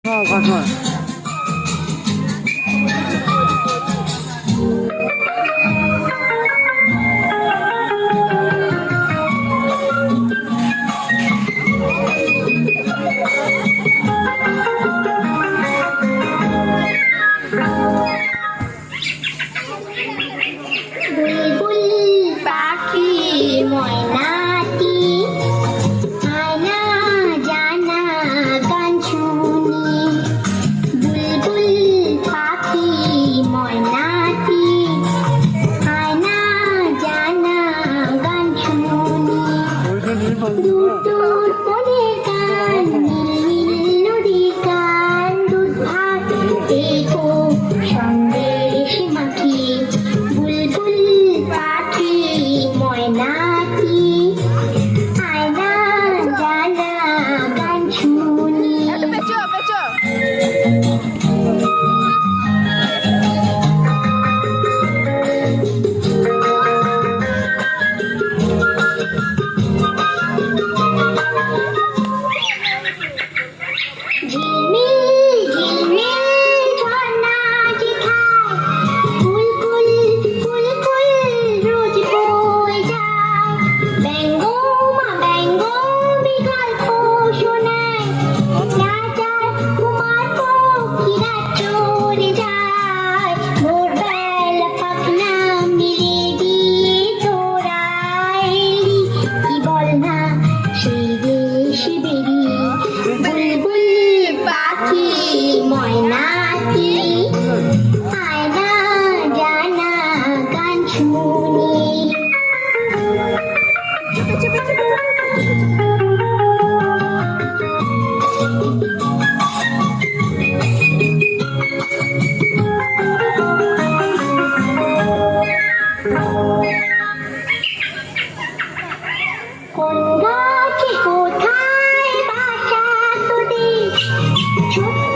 ঘটনা বুলবুল পাখি ময়নাটি আয়না জানা গান শুনি বুলবুল পাখি ময়নাটি আয়না জানা গান শুনি দূর দূর মনের গান নীল নদীর গান দুধ ভাত দেখো সন্দেশ মাখি বুলবুল পাখি ময়নাটি আয়না জানা গান শুনি ঝিলমিল ঝিলমিল ঝর্ণা যেথায় কুলকুল কুলকুল রোজ বয়ে যায় ব্যঙ্গমা ব্যঙ্গমী গল্প শোনায় রাজার কুমার পক্ষীরা চড়ে যায় ভোরবেলা পাখনা মেলে দিয়ে তোরা এলি কি বল না সেই দেশে বেরিয়ে বুলবুল পাখি ময়নাটি আয়না জানা গান শুনি কোন গাছে কোথায় বাসা তোদের ছোট্ট